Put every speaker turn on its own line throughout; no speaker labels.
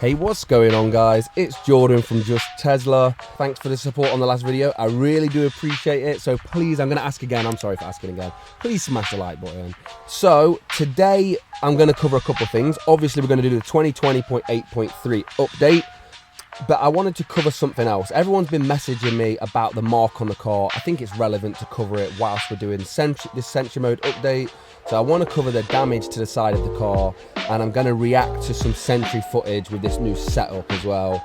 Hey, what's going on, guys? It's Jordan from Just Tesla. Thanks for the support on the last video. I really do appreciate it. So please, I'm going to ask again. I'm sorry for asking again. Please smash the like button. So today I'm going to cover a couple of things. Obviously, we're going to do the 2020.8.3 update. But I wanted to cover something else. Everyone's been messaging me about the mark on the car. I think it's relevant to cover it whilst we're doing this Sentry mode update. So I want to cover the damage to the side of the car, and I'm going to react to some Sentry footage with this new setup as well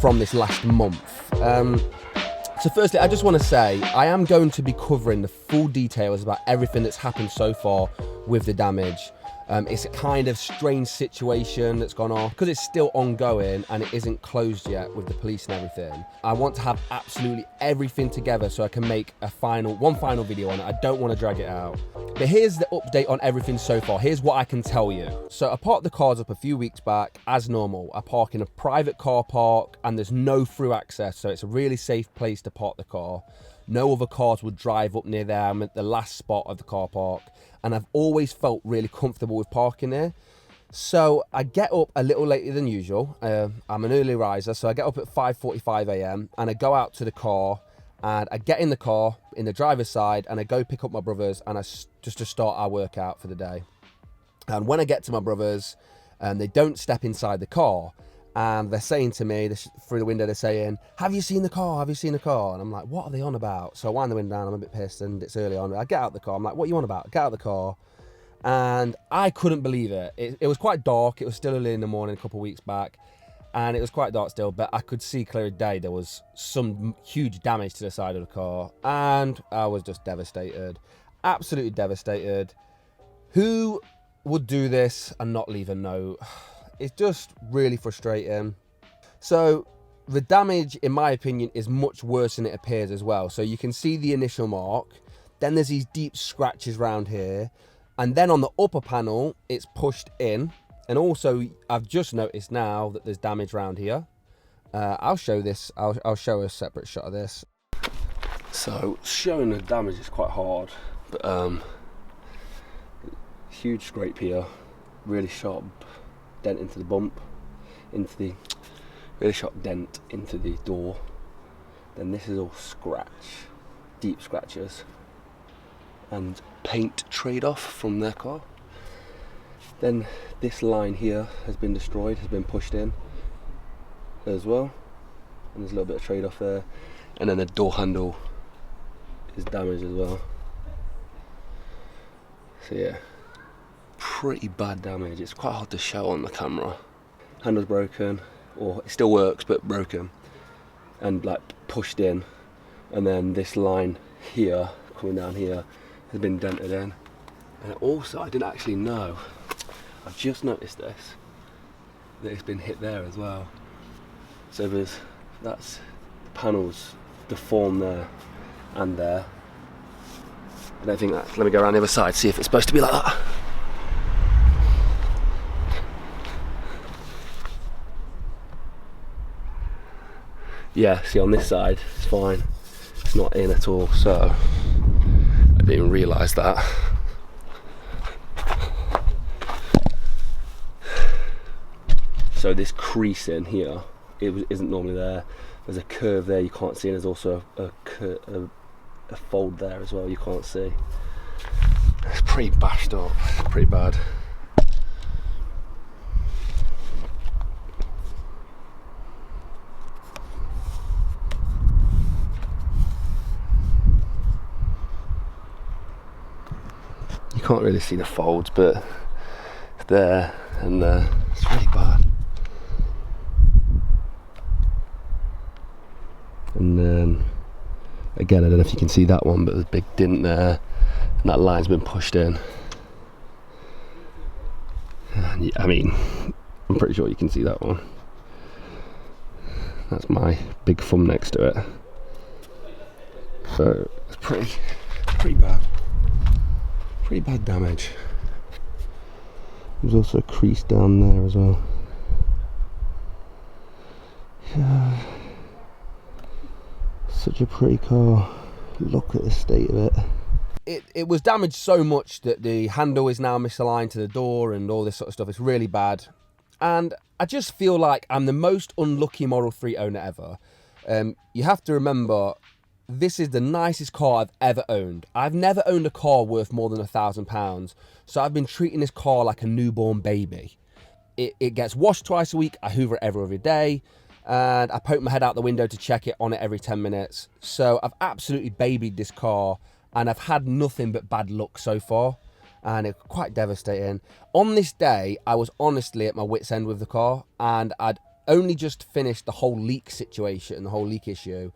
from this last month. So firstly, I just want to say I am going to be covering the full details about everything that's happened so far with the damage. It's a kind of strange situation that's gone on because it's still ongoing and it isn't closed yet with the police and everything. I want to have absolutely everything together so I can make one final video on it. I don't want to drag it out. But here's the update on everything so far. Here's what I can tell you. So I parked the cars up a few weeks back as normal. I park in a private car park and there's no through access, so it's a really safe place to park the car. No other cars would drive up near there. I'm at the last spot of the car park, and I've always felt really comfortable with parking there. So I get up a little later than usual. I'm an early riser, so I get up at 5:45 a.m. and I go out to the car, and I get in the car in the driver's side, and I go pick up my brothers, and just to start our workout for the day. And when I get to my brothers, they don't step inside the car. And they're saying to me through the window, they're saying, "Have you seen the car? Have you seen the car?" And I'm like, what are they on about? So I wind the window down, I'm a bit pissed, and it's early on. I get out the car, I'm like, what are you on about? I get out the car, and I couldn't believe it. It was quite dark, it was still early in the morning a couple of weeks back, and it was quite dark still, but I could see clear as day there was some huge damage to the side of the car, and I was just devastated, absolutely devastated. Who would do this and not leave a note? It's just really frustrating. So the damage, in my opinion, is much worse than it appears as well. So you can see the initial mark, then there's these deep scratches around here, and then on the upper panel, it's pushed in. And also, I've just noticed now that there's damage around here. I'll show this, I'll show a separate shot of this. So showing the damage is quite hard, but huge scrape here, really sharp dent into the bump, really sharp dent into the door. Then this is all scratch, deep scratches, and paint trade off from their car. Then this line here has been destroyed, has been pushed in as well, and there's a little bit of trade off there. And then the door handle is damaged as well. So yeah, pretty bad damage. It's quite hard to show on the camera. Handle's broken, or it still works but broken, and like pushed in. And then this line here, coming down here, has been dented in. And also, I didn't actually know, I've just noticed this, that it's been hit there as well. So that's the panels deformed there and there. I don't think that, let me go around the other side, see if it's supposed to be like that. Yeah, see on this side, it's fine. It's not in at all, so I didn't even realise that. So this crease in here, isn't normally there. There's a curve there you can't see, and there's also a fold there as well you can't see. It's pretty bashed up, pretty bad. You can't really see the folds, but it's there and there. It's really bad. And then again, I don't know if you can see that one, but there's a big dent there, and that line's been pushed in. And I mean, I'm pretty sure you can see that one. That's my big thumb next to it. So it's pretty bad. Pretty bad damage. There's also a crease down there as well. Yeah. Such a pretty car. Look at the state of it. It was damaged so much that the handle is now misaligned to the door and all this sort of stuff. It's really bad. And I just feel like I'm the most unlucky Model 3 owner ever. You have to remember, this is the nicest car I've ever owned. I've never owned a car worth more than £1,000. So I've been treating this car like a newborn baby. It gets washed twice a week. I hoover it every day. And I poke my head out the window to check it on it every 10 minutes. So I've absolutely babied this car, and I've had nothing but bad luck so far. And it's quite devastating. On this day, I was honestly at my wit's end with the car, and I'd only just finished the whole leak situation, the whole leak issue.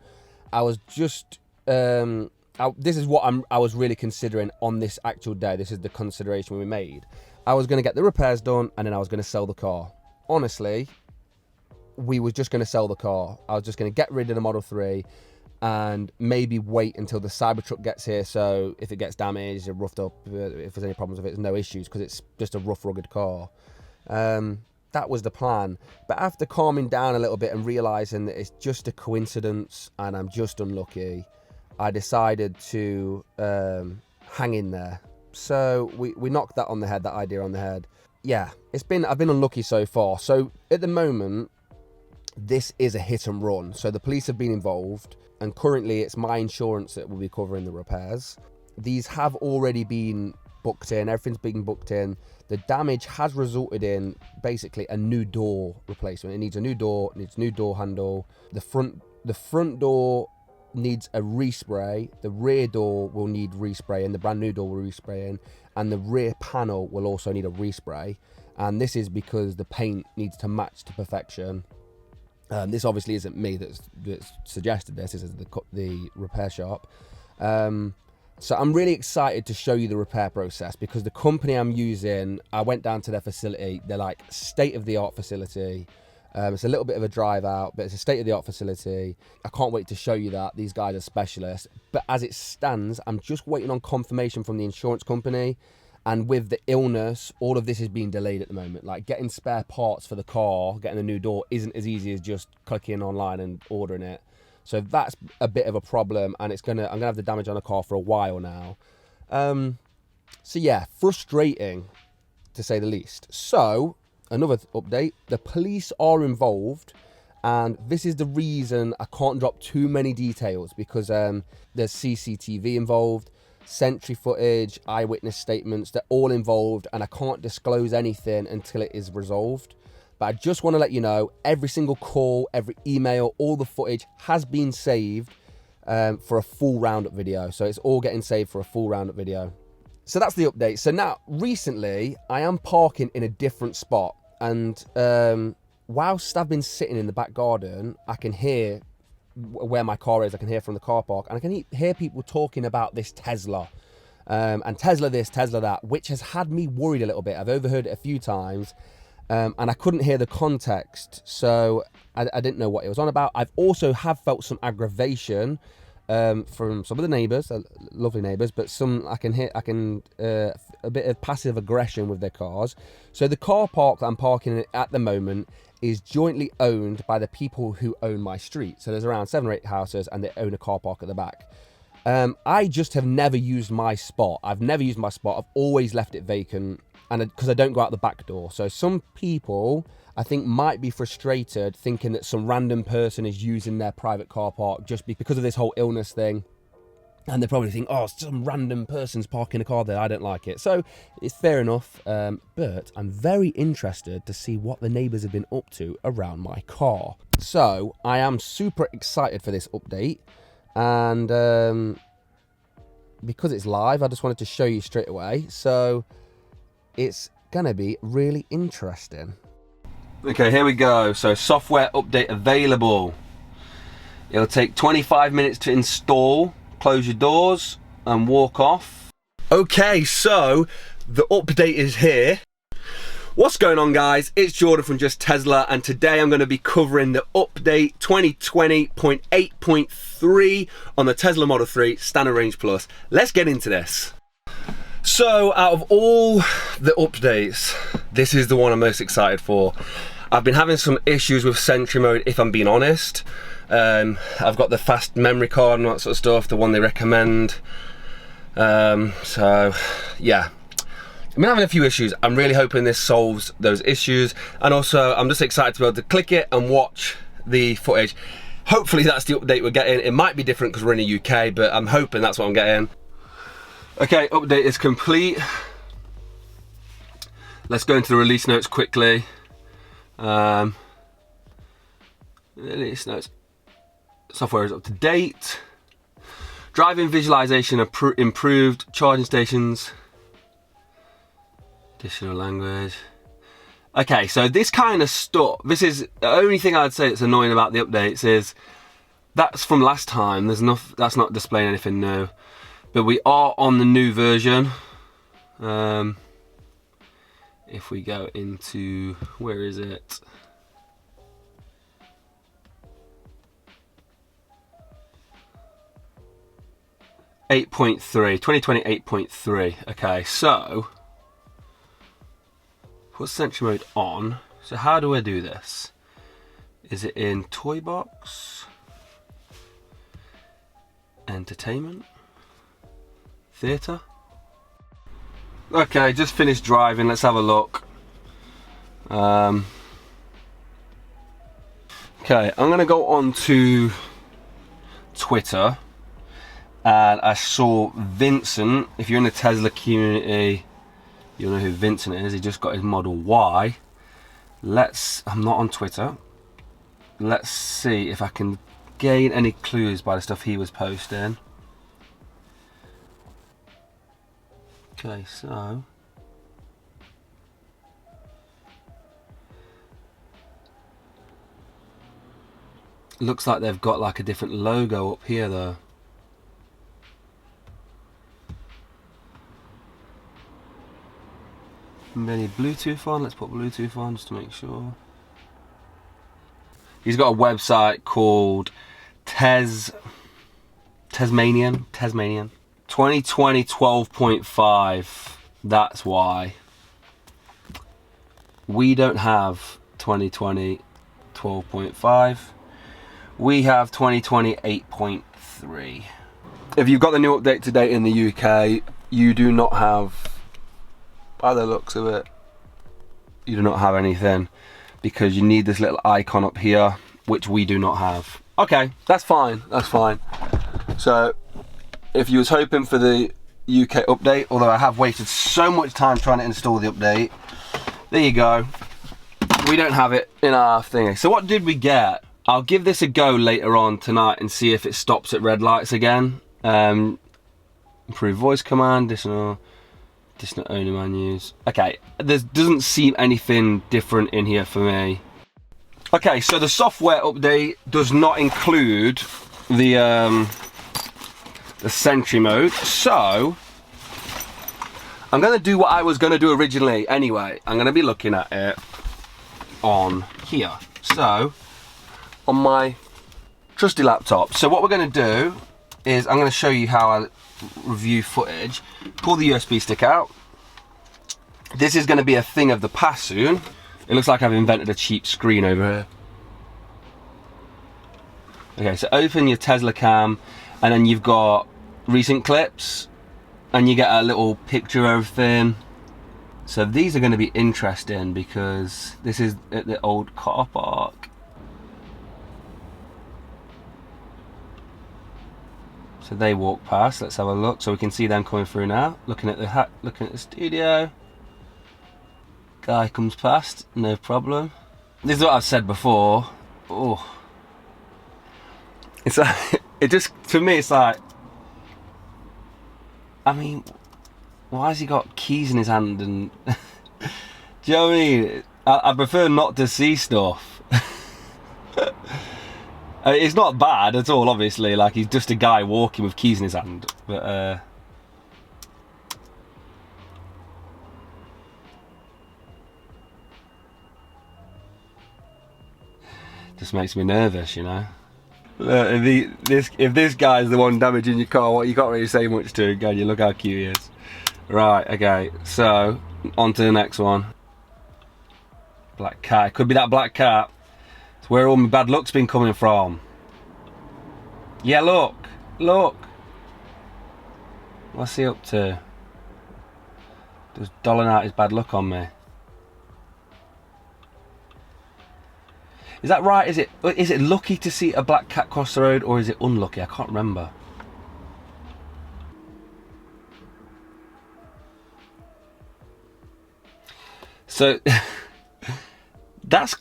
I was just, this is what I was really considering on this actual day. This is the consideration we made. I was going to get the repairs done, and then I was going to sell the car. Honestly, we were just going to sell the car. I was just going to get rid of the Model 3 and maybe wait until the Cybertruck gets here, so if it gets damaged or roughed up, if there's any problems with it, there's no issues, because it's just a rough, rugged car. That was the plan. But after calming down a little bit and realising that it's just a coincidence and I'm just unlucky, I decided to hang in there. So we knocked that on the head, that idea on the head. Yeah, I've been unlucky so far. So at the moment, this is a hit and run. So the police have been involved, and currently it's my insurance that will be covering the repairs. These have already been booked in, everything's been booked in. The damage has resulted in basically a new door replacement. It needs a new door, it needs a new door handle. The front door needs a respray. The rear door will need respraying. The brand new door will respraying, and the rear panel will also need a respray. And this is because the paint needs to match to perfection. This obviously isn't me that's suggested this. This is the repair shop. So I'm really excited to show you the repair process, because the company I'm using, I went down to their facility. They're like state-of-the-art facility. It's a little bit of a drive out, but it's a state-of-the-art facility. I can't wait to show you that. These guys are specialists. But as it stands, I'm just waiting on confirmation from the insurance company. And with the illness, all of this is being delayed at the moment. Like getting spare parts for the car, getting a new door isn't as easy as just clicking online and ordering it. So that's a bit of a problem, and I'm gonna have the damage on the car for a while now. So yeah, frustrating to say the least. So another update, the police are involved, and this is the reason I can't drop too many details, because there's CCTV involved, Sentry footage, eyewitness statements, they're all involved, and I can't disclose anything until it is resolved. But I just want to let you know, every single call, every email, all the footage has been saved for a full roundup video. So it's all getting saved for a full roundup video. So that's the update. So now, recently, I am parking in a different spot. And whilst I've been sitting in the back garden, I can hear where my car is. I can hear from the car park. And I can hear people talking about this Tesla. And Tesla this, Tesla that, which has had me worried a little bit. I've overheard it a few times. And I couldn't hear the context, so I didn't know what it was on about. I've also felt some aggravation from some of the neighbours, lovely neighbours, but some I can a bit of passive aggression with their cars. So the car park that I'm parking in at the moment is jointly owned by the people who own my street. So there's around 7 or 8 houses, and they own a car park at the back. I just have never used my spot. I've never used my spot. I've always left it vacant. And because I don't go out the back door. So some people, I think, might be frustrated thinking that some random person is using their private car park just because of this whole illness thing. And they probably think, oh, some random person's parking a car there, I don't like it. So it's fair enough. But I'm very interested to see what the neighbours have been up to around my car. So I am super excited for this update. And because it's live, I just wanted to show you straight away. So it's gonna be really interesting. Okay, here we go. So software update available. It'll take 25 minutes to install. Close your doors and walk off. Okay, so the update is here. What's going on, guys? It's Jordan from Just Tesla, and today I'm going to be covering the update 2020.8.3 on the Tesla Model 3 Standard Range Plus. Let's get into this. So out of all the updates, this is the one I'm most excited for. I've been having some issues with Sentry mode, if I'm being honest. I've got the fast memory card and that sort of stuff, the one they recommend. So yeah, I've been having a few issues. I'm really hoping this solves those issues, and also I'm just excited to be able to click it and watch the footage. Hopefully that's the update we're getting. It might be different because we're in the UK, but I'm hoping that's what I'm getting. Okay, update is complete. Let's go into the release notes quickly. Release notes. Software is up to date. Driving visualization improved. Charging stations. Additional language. Okay, so this kind of stuff, this is the only thing I'd say that's annoying about the updates is that's from last time. There's enough, that's not displaying anything new. But we are on the new version. If we go into, where is it? .3, 2020 8.3. Okay, so put Sentry mode on. So how do I do this? Is it in Toy Box? Entertainment? Theatre? Okay, just finished driving. Let's have a look. Okay, I'm gonna go on to Twitter. And I saw Vincent. If you're in the Tesla community, you'll know who Vincent is. He just got his Model Y. I'm not on Twitter. Let's see if I can gain any clues by the stuff he was posting. Okay, so looks like they've got like a different logo up here though. Any Bluetooth on? Let's put Bluetooth on just to make sure. He's got a website called Tasmanian 2020 12.5. That's why we don't have 2020 12.5. We have 2020 8.3. If you've got the new update to date in the UK, you do not have, by the looks of it, you do not have anything because you need this little icon up here, which we do not have. Okay, that's fine, that's fine. So if you was hoping for the UK update, although I have wasted so much time trying to install the update, there you go. We don't have it in our thingy. So what did we get? I'll give this a go later on tonight and see if it stops at red lights again. Improve voice command, additional only menus. Okay, there doesn't seem anything different in here for me. Okay, so the software update does not include the Sentry mode. So I'm gonna do what I was gonna do originally anyway. I'm gonna be looking at it on here. So on my trusty laptop. So what we're gonna do is I'm gonna show you how I review footage. Pull the USB stick out. This is going to be a thing of the past soon. It looks like I've invented a cheap screen over here. Okay, so open your Tesla cam and then you've got recent clips and you get a little picture of everything. So these are going to be interesting because this is at the old car park. So they walk past. Let's have a look. So we can see them coming through now. Looking at the studio. Guy comes past, no problem. This is what I've said before. Oh, it's like, it just, for me, it's like, I mean, why has he got keys in his hand? And do you know what I mean? I prefer not to see stuff. It's not bad at all, obviously. Like, he's just a guy walking with keys in his hand. But just makes me nervous, you know. Look, if this guy's the one damaging your car, what, you can't really say much to him, can you? Look how cute he is. Right, okay, so on to the next one. Black cat. It could be that black cat. It's where all my bad luck's been coming from. Yeah, look. What's he up to? Just doling out his bad luck on me. Is that right? Is it lucky to see a black cat cross the road, or is it unlucky? I can't remember. So that's,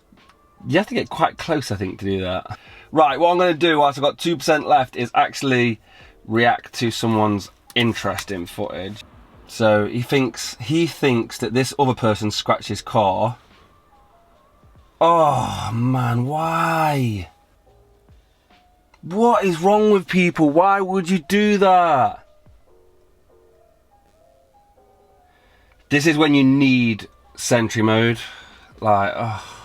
you have to get quite close, I think, to do that. Right, what I'm going to do whilst I've got 2% left is actually react to someone's interesting footage. So he thinks that this other person scratched his car. Oh man, why? What is wrong with people? Why would you do that? This is when you need Sentry mode. Like, oh.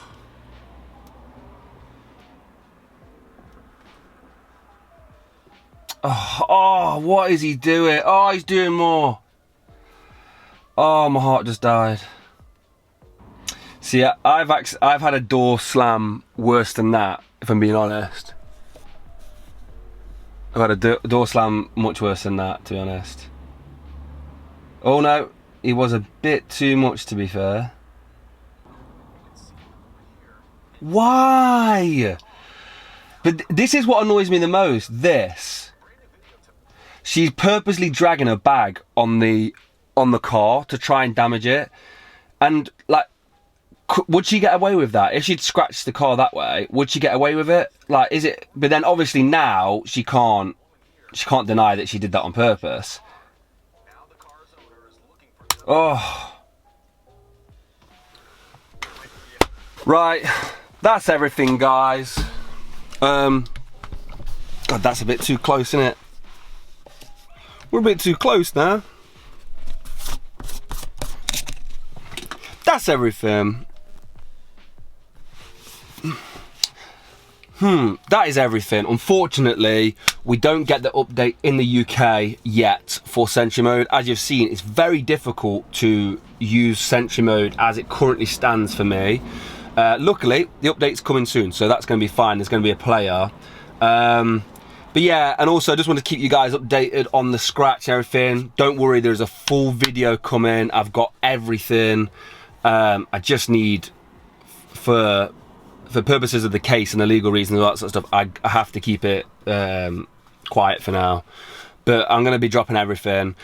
Oh, what is he doing? Oh, he's doing more. Oh, my heart just died. See, I've had a door slam worse than that, if I'm being honest. I've had a door slam much worse than that, to be honest. Oh no, it was a bit too much, to be fair. Why? But this is what annoys me the most, this. She's purposely dragging her bag on the car to try and damage it. And, like, would she get away with that? If she'd scratched the car that way, would she get away with it? Like, is it... But then, obviously, now, she can't deny that she did that on purpose. Oh. Right. That's everything, guys. God, that's a bit too close, isn't it? We're a bit too close now. That's everything. That is everything. Unfortunately, we don't get the update in the UK yet for Sentry mode. As you've seen, it's very difficult to use Sentry mode as it currently stands for me. Luckily, the update's coming soon, so that's going to be fine. There's going to be a player. But yeah, and also I just want to keep you guys updated on the scratch and everything. Don't worry, there's a full video coming. I've got everything. I just need, for purposes of the case and the legal reasons and all that sort of stuff, I have to keep it quiet for now. But I'm going to be dropping everything.